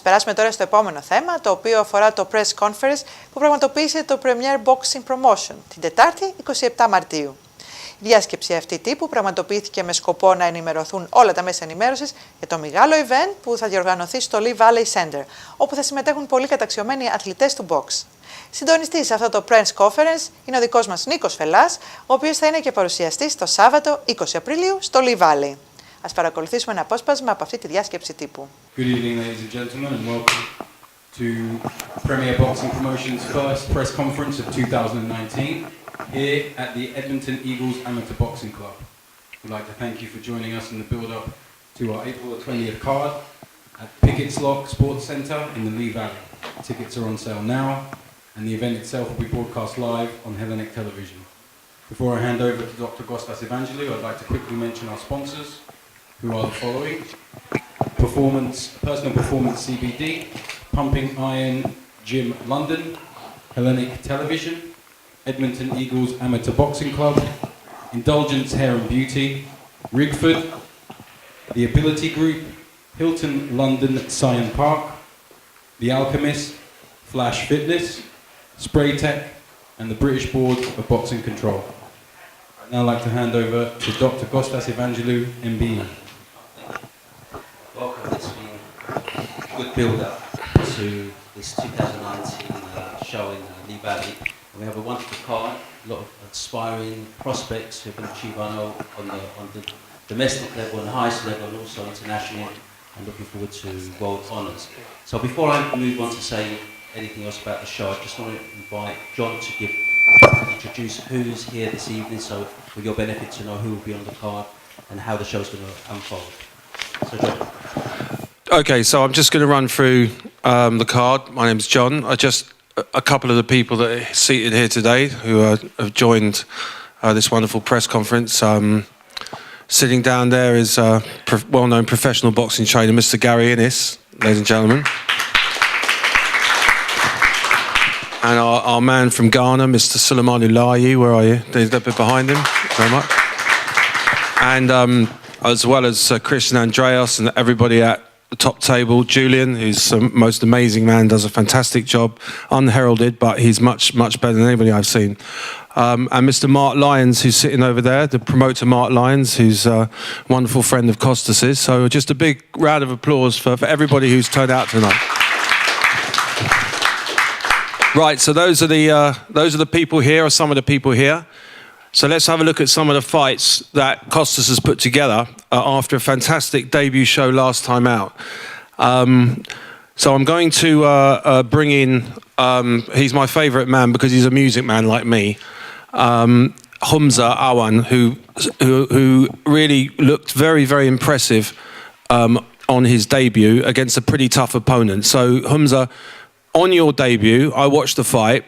Ας περάσουμε τώρα στο επόμενο θέμα, το οποίο αφορά το press conference που πραγματοποίησε το Premier Boxing Promotion την Τετάρτη 27 Μαρτίου. Η διάσκεψη αυτή τύπου πραγματοποιήθηκε με σκοπό να ενημερωθούν όλα τα μέσα ενημέρωσης για το μεγάλο event που θα διοργανωθεί στο Lee Valley Center, όπου θα συμμετέχουν πολλοί καταξιωμένοι αθλητές του μποξ. Συντονιστής σε αυτό το press conference είναι ο δικός μας Νίκος Φελλάς, ο οποίος θα είναι και παρουσιαστής το Σάββατο 20 Απριλίου στο Lee Valley. Ας παρακολουθήσουμε ένα απόσπασμα από αυτή τη διάσκεψη τύπου. Good evening, ladies and gentlemen, and welcome to Premier Boxing Promotion's first press conference of 2019 here at the Edmonton Eagles Amateur Boxing Club. We'd like to thank you for joining us in the build-up to our April 20th card at Pickett's Lock Sports Centre in the Lee Valley. Tickets are on sale now, and the event itself will be broadcast live on Hellenic Television. Before I hand over to Dr. Kostas Evangelou, I'd like to quickly mention our sponsors, who are the following: Personal Performance CBD, Pumping Iron Gym London, Hellenic Television, Edmonton Eagles Amateur Boxing Club, Indulgence Hair and Beauty, Rigford, The Ability Group, Hilton London Scion Park, The Alchemist, Flash Fitness, Spray Tech, and the British Board of Boxing Control. I'd now like to hand over to Dr. Kostas Evangelou, MBE. Welcome. It's been a good build-up to this 2019 show in Lee Valley. We have a wonderful card, a lot of aspiring prospects who can achieve on the domestic level and highest level, and also internationally, and looking forward to world honours. So before I move on to say anything else about the show, I just want to invite John to introduce who's here this evening, so for your benefit to know who will be on the card and how the show's going to unfold. So John. Okay, so I'm just going to run through the card. My name's John. A couple of the people that are seated here today who have joined this wonderful press conference. Sitting down there is well-known professional boxing trainer, Mr. Gary Innes, ladies and gentlemen. And our man from Ghana, Mr. Suleimanu Layi, where are you? There's a bit behind him. Very much. And as well as Christian Andreas and everybody at the top table, Julian, who's the most amazing man, does a fantastic job, unheralded, but he's much, much better than anybody I've seen. And Mr. Mark Lyons, who's sitting over there, the promoter Mark Lyons, who's a wonderful friend of Kostas's. So just a big round of applause for everybody who's turned out tonight. Right, so those are the people here, or some of the people here. So let's have a look at some of the fights that Kostas has put together after a fantastic debut show last time out. So I'm going to bring in, he's my favourite man because he's a music man like me, Humza Awan, who really looked very, very impressive on his debut against a pretty tough opponent. So Humza, on your debut, I watched the fight.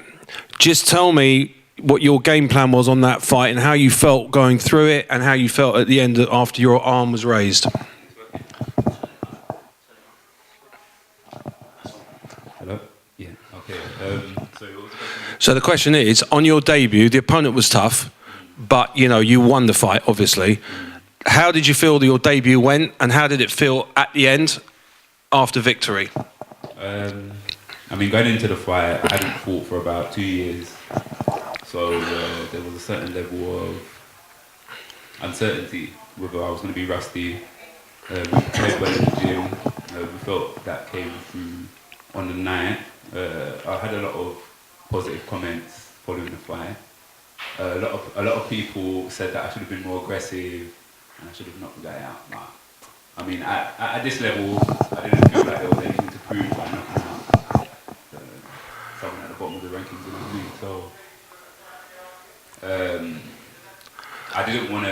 Just tell me what your game plan was on that fight and how you felt going through it and how you felt at the end after your arm was raised. Hello? Yeah, okay. So the question is, on your debut, the opponent was tough, but, you know, you won the fight, obviously. How did you feel that your debut went, and how did it feel at the end after victory? I mean, going into the fight, I hadn't fought for about 2 years. So there was a certain level of uncertainty whether I was going to be rusty. We played well in the gym. We felt that came through on the night. I had a lot of positive comments following the fight. A lot of people said that I should have been more aggressive and I should have knocked the guy out. But, I mean, at this level, I didn't feel like there was anything to prove by knocking out someone at the bottom of the rankings in the league. So I didn't want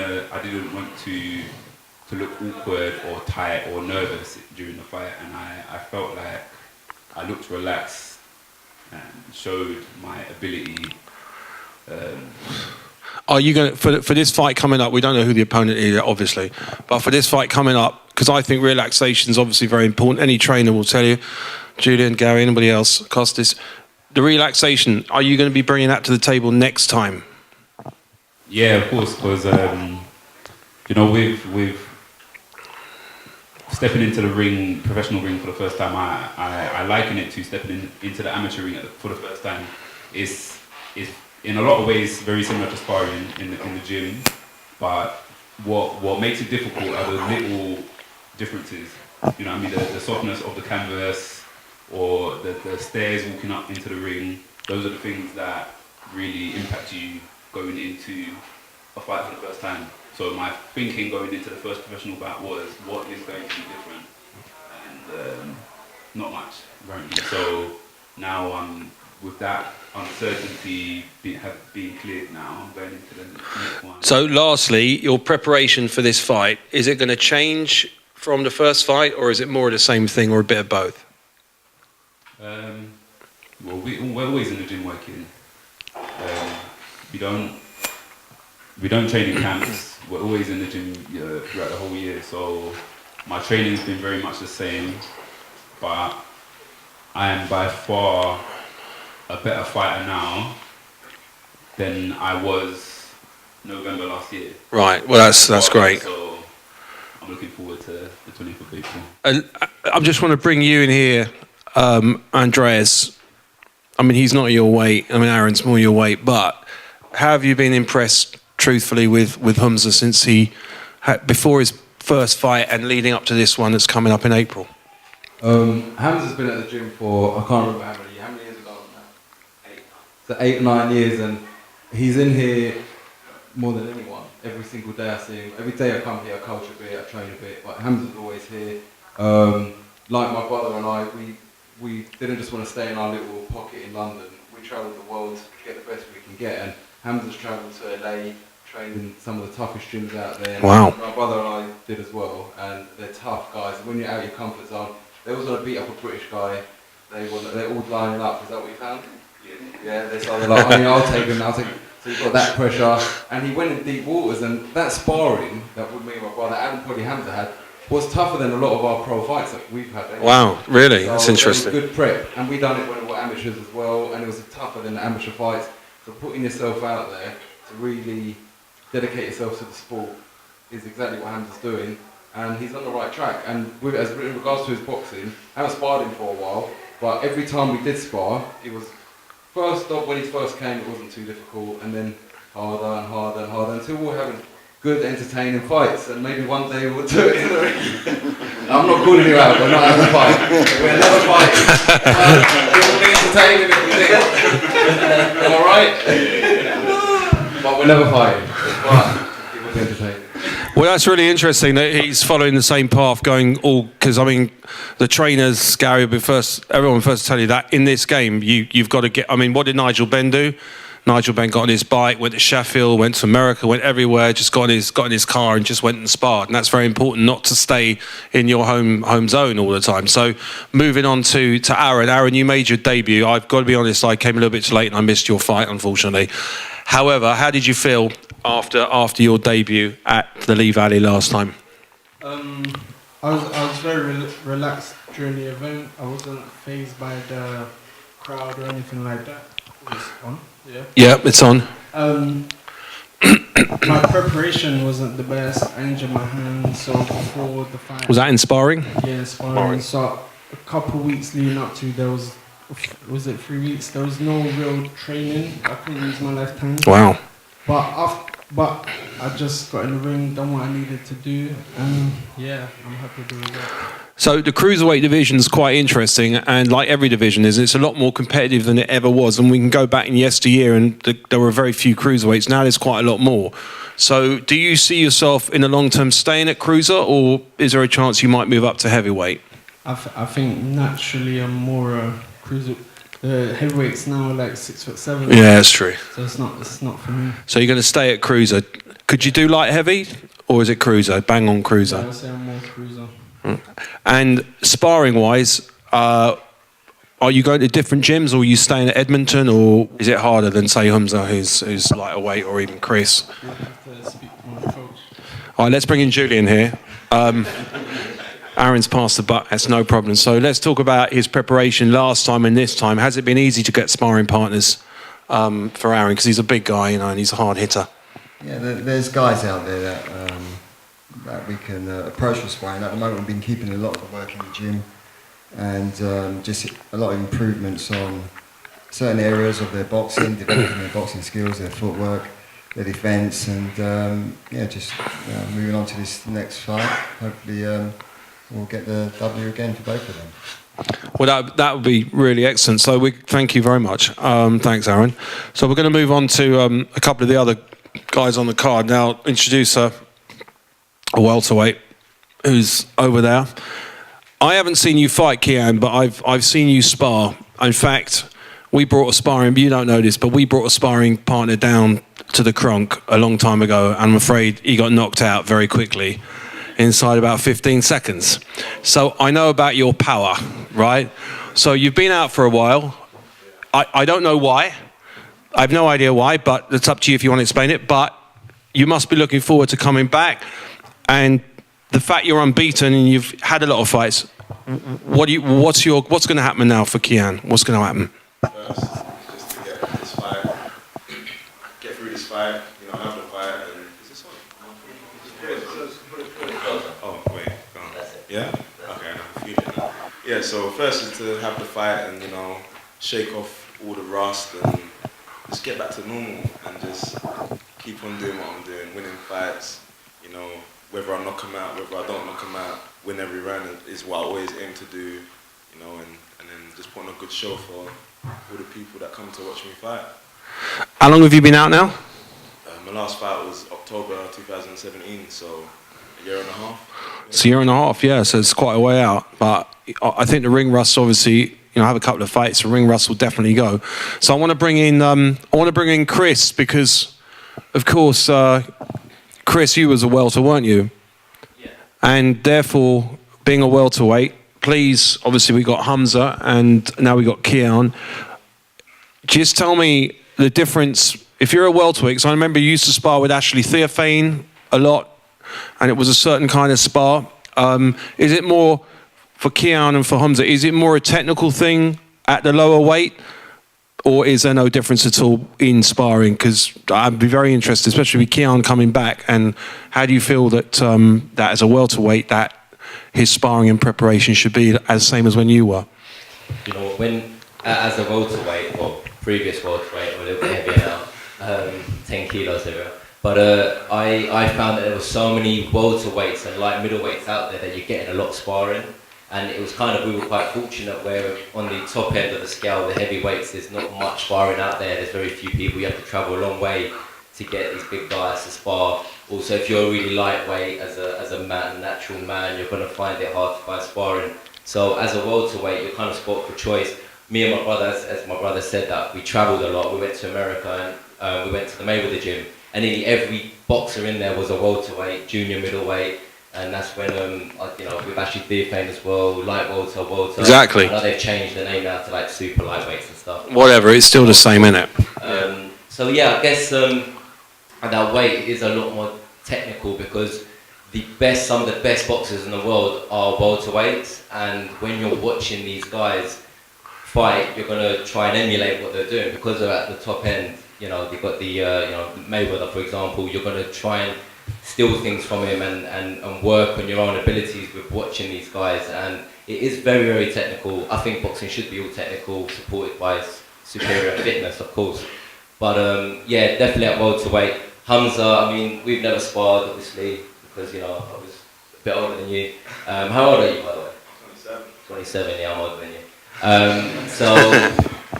to look awkward or tight or nervous during the fight, and I felt like I looked relaxed and showed my ability. Are you going to, for this fight coming up, we don't know who the opponent is, obviously, but for this fight coming up, because I think relaxation is obviously very important. Any trainer will tell you, Julian, Gary, anybody else, Kostas, the relaxation, are you going to be bringing that to the table next time? Yeah, of course, because you know, with stepping into the ring, professional ring for the first time, I liken it to stepping into the amateur ring for the first time. It's in a lot of ways very similar to sparring in the gym, but what makes it difficult are the little differences. You know what I mean? The softness of the canvas, or the stairs walking up into the ring. Those are the things that really impact you going into a fight for the first time. So my thinking going into the first professional bout was, what is going to be different? And not much, apparently. So now with that uncertainty being cleared now, I'm going into the next one. So lastly, your preparation for this fight, is it going to change from the first fight, or is it more of the same thing, or a bit of both? Well, we're always in the gym working. We don't train in camps. We're always in the gym throughout the whole year. So my training's been very much the same, but I am by far a better fighter now than I was November last year. Right. Well, that's great. So I'm looking forward to the 20th of April. And I just want to bring you in here, Andreas. I mean, he's not your weight. I mean, Aaron's more your weight. But how have you been impressed, truthfully, with Humza since before his first fight and leading up to this one that's coming up in April? Hamza's been at the gym for, I can't remember how many years ago now? 8 or 9 years, and he's in here more than anyone. Every single day I see him. Every day I come here, I coach a bit, I train a bit, but Hamza's always here. Like my brother and I, we didn't just want to stay in our little pocket in London. We travelled the world to get the best we can get, and Hamza's travelled to LA, trained in some of the toughest gyms out there. Wow. My brother and I did as well, and they're tough guys. When you're out of your comfort zone, they always want to beat up a British guy. They're all lining up. Is that what you found? Yeah. They're like, I mean, I'll take him. So you've got that pressure, and he went in deep waters, and that sparring that me and my brother and probably Hamza had was tougher than a lot of our pro fights that we've had. Wow, really? So that's interesting. Good prep, and we done it when we were amateurs as well, and it was tougher than the amateur fights. So putting yourself out there to really dedicate yourself to the sport is exactly what Hamza's doing, and he's on the right track. And as in regards to his boxing, I haven't sparred him for a while, but every time we did spar, it was when he first came, it wasn't too difficult, and then harder and harder and harder until we were having good, entertaining fights, and maybe one day we'll do it in the ring. I'm not calling you out, we're not having a fight. We're never fighting. It will be entertaining if we did. Am I right? But we're never fighting. But it will be entertaining. Well, that's really interesting that he's following the same path, going all, because I mean, the trainers, Gary, everyone first tell you that in this game, you've got to get, I mean, what did Nigel Benn do? Nigel Benn got on his bike, went to Sheffield, went to America, went everywhere, just got in his car and just went and sparred. And that's very important, not to stay in your home zone all the time. So moving on to Aaron. Aaron, you made your debut. I've got to be honest, I came a little bit too late and I missed your fight, unfortunately. However, how did you feel after your debut at the Lee Valley last time? I was very relaxed during the event. I wasn't fazed by the crowd or anything like that. It's on, yeah. Yeah, it's on. My preparation wasn't the best. I injured my hand, so before the fight. Was that in sparring? Yeah, sparring. So a couple of weeks leading up to, there was it 3 weeks? There was no real training. I couldn't use my left hand. Wow. But I just got in the ring, done what I needed to do, and yeah, I'm happy with the result. So the cruiserweight division is quite interesting, and like every division is, it's a lot more competitive than it ever was. And we can go back in yesteryear, and there were very few cruiserweights. Now there's quite a lot more. So do you see yourself in the long term staying at cruiser, or is there a chance you might move up to heavyweight? I think naturally I'm more a cruiser. The heavyweights now are like 6'7". Yeah, that's true. So it's not for me. So you're going to stay at cruiser. Could you do light heavy, or is it cruiser? Bang on cruiser. I would say I'm more cruiser. And sparring wise, are you going to different gyms, or are you staying at Edmonton, or is it harder than say Humza, who's lighter weight, or even Chris? You have to speak to my coach. All right, let's bring in Julian here. Aaron's passed the buck, that's no problem. So let's talk about his preparation last time and this time. Has it been easy to get sparring partners for Aaron? Because he's a big guy, and he's a hard hitter. Yeah, there's guys out there that that we can approach with sparring. At the moment, we've been keeping a lot of the work in the gym, and just a lot of improvements on certain areas of their boxing, developing their boxing skills, their footwork, their defence, and yeah, just moving on to this next fight. Hopefully, we'll get the W again for both of them. Well, that would be really excellent. So thank you very much. Thanks, Aaron. So we're going to move on to a couple of the other guys on the card. Now, introduce a welterweight who's over there. I haven't seen you fight, Kian, but I've seen you spar. In fact, we brought a sparring, you don't know this, but we brought a sparring partner down to the Kronk a long time ago, and I'm afraid he got knocked out very quickly inside about 15 seconds. So I know about your power, right? So you've been out for a while. I don't know why. I have no idea why, but it's up to you if you want to explain it. But you must be looking forward to coming back. And the fact you're unbeaten and you've had a lot of fights, what's going to happen now for Kian? What's going to happen? First, just to get this fight, get through this fight, you know, have the fight, and is this on? Oh, wait, go on. Yeah? Okay, I can feel it now. Yeah, so first is to have the fight and, you know, shake off all the rust and just get back to normal and just keep on doing what I'm doing, winning fights, you know, whether I knock them out, whether I don't knock them out, win every round is what I always aim to do, you know, and then just put on a good show for all the people that come to watch me fight. How long have you been out now? My last fight was October 2017, so a year and a half. It's a year and a half, yeah, so it's quite a way out. But I think the ring rust, obviously, you know, have a couple of fights, the ring rust will definitely go. So I want to bring in Chris, because, of course, Chris, you was a welter, weren't you? Yeah. And therefore, being a welterweight, please, obviously we got Hamza and now we got Kian. Just tell me the difference. If you're a welterweight, because I remember you used to spar with Ashley Theophane a lot, and it was a certain kind of spar. Is it more, for Kian and for Hamza, is it more a technical thing at the lower weight, or is there no difference at all in sparring? Because I'd be very interested, especially with Kian coming back, and how do you feel that, that as a welterweight, that his sparring and preparation should be as same as when you were? You know, when, as a welterweight, or previous welterweight, or a little bit heavier now, 10 kilos heavier, but I found that there were so many welterweights and light middleweights out there that you're getting a lot of sparring, and it was kind of, we were quite fortunate where on the top end of the scale, the heavyweights, there's not much sparring out there, there's very few people, you have to travel a long way to get these big guys to spar. Also, if you're really lightweight as a man, a natural man, you're going to find it hard to find sparring. So as a welterweight, you're kind of sport for choice. Me and my brother, as my brother said, that we travelled a lot. We went to America and we went to the Mayweather gym, and nearly every boxer in there was a welterweight, junior middleweight, and that's when you know, with Ashley Theophane as well, light welter. Exactly. I know they've changed the name now to like super lightweights and stuff. Whatever, it's still the same, isn't it? So yeah, I guess that weight is a lot more technical, because some of the best boxers in the world are welterweights, and when you're watching these guys fight, you're going to try and emulate what they're doing, because they're at the top end. You know, you've got the you know, Mayweather, for example. You're going to try and steal things from him and work on your own abilities with watching these guys, and it is very, very technical. I think boxing should be all technical, supported by superior fitness, of course. But yeah, definitely at welterweight. Hamza, I mean, we've never sparred, obviously, because, you know, I was a bit older than you. How old are you, by the way? 27. 27, yeah, I'm older than you. So,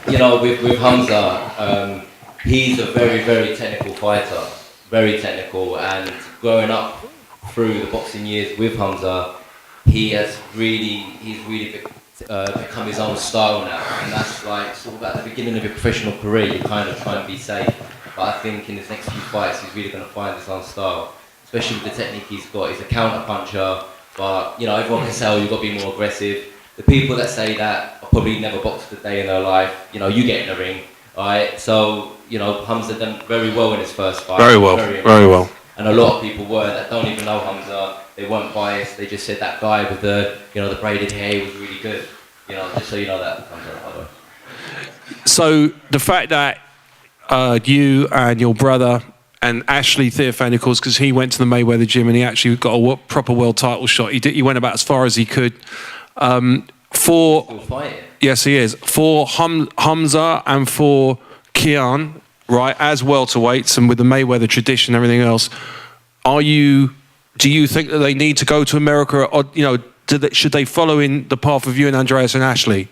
you know, with Hamza, he's a very, very technical fighter, very technical, and growing up through the boxing years with Hamza, he's really become his own style now, and that's like sort of at the beginning of your professional career, you kind of try and be safe, but I think in his next few fights he's really going to find his own style, especially with the technique he's got. He's a counter puncher, but you know, everyone can say, oh, you've got to be more aggressive. The people that say that are probably never boxed a day in their life. You know, you get in the ring, alright? So, you know, Hamza done very well in his first fight. Very well. And a lot of people that don't even know Hamza, they weren't biased, they just said that guy with the, you know, the braided hair was really good. You know, just so you know that, Hamza, by the way. So the fact that you and your brother and Ashley Theophane, of course, because he went to the Mayweather gym and he actually got a proper world title shot. He went about as far as he could. For yes, he is. For Hamza and for Kian, right, as welterweights and with the Mayweather tradition and everything else, do you think that they need to go to America, or should they follow in the path of you and Andreas and Ashley?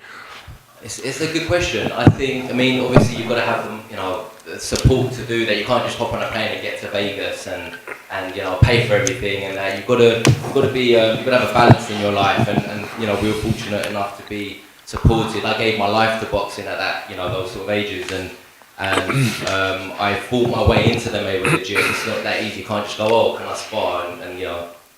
It's a good question. I mean, obviously you've got to have them, support to do that. You can't just hop on a plane and get to Vegas and pay for everything and that. You've got to have a balance in your life, and we were fortunate enough to be supported. I gave my life to boxing at that, those sort of ages, and I fought my way into the Mayweather gym. It's not that easy. You can't just go, oh, can I spar and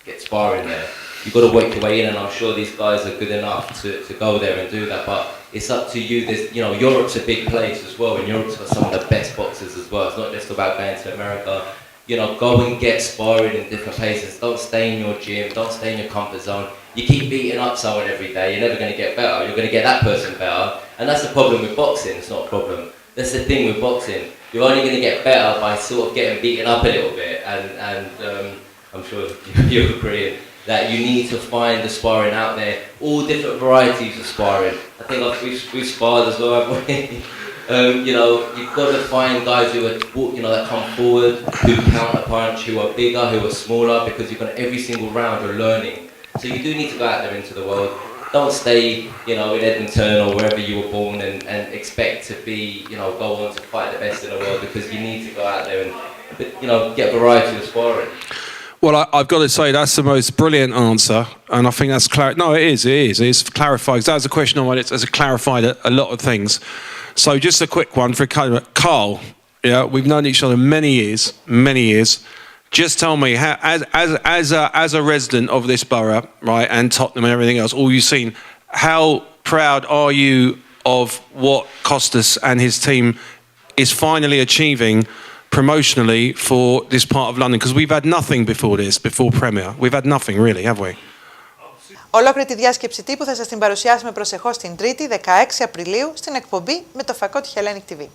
get sparring there. You've got to work your way in, and I'm sure these guys are good enough to go there and do that. But it's up to you. There's, Europe's a big place as well, and Europe's got some of the best boxers as well. It's not just about going to America. Go and get sparring in different places. Don't stay in your gym. Don't stay in your comfort zone. You keep beating up someone every day, you're never going to get better. You're going to get that person better, and that's the problem with boxing. It's not a problem. That's the thing with boxing. You're only going to get better by sort of getting beaten up a little bit, and I'm sure you agree that you need to find the sparring out there, all different varieties of sparring. I think we've sparred as well, haven't we? You've got to find guys who are, that come forward, who counterpunch, who are bigger, who are smaller, because you've got every single round you're learning. So you do need to go out there into the world. Don't stay, in Edmonton or wherever you were born and expect to be, go on to fight the best in the world, because you need to go out there and, get variety of sparring. Well, I've got to say that's the most brilliant answer, and I think that's no, it is clarified. That was a question I wanted. It's clarified a lot of things. So just a quick one for Carl. Yeah, we've known each other many years. Just tell me, how, as a resident of this borough, right, and Tottenham and everything else, all you've seen, how proud are you of what Costas and his team is finally achieving promotionally for this part of London? Because we've had nothing before Premier. We've had nothing really, have we? Ολόκληρη τη διάσκεψη τύπου θα σας την παρουσιάσουμε προσεχώς την Τρίτη, 16 Απριλίου, στην εκπομπή με το φακό του Hellenic TV.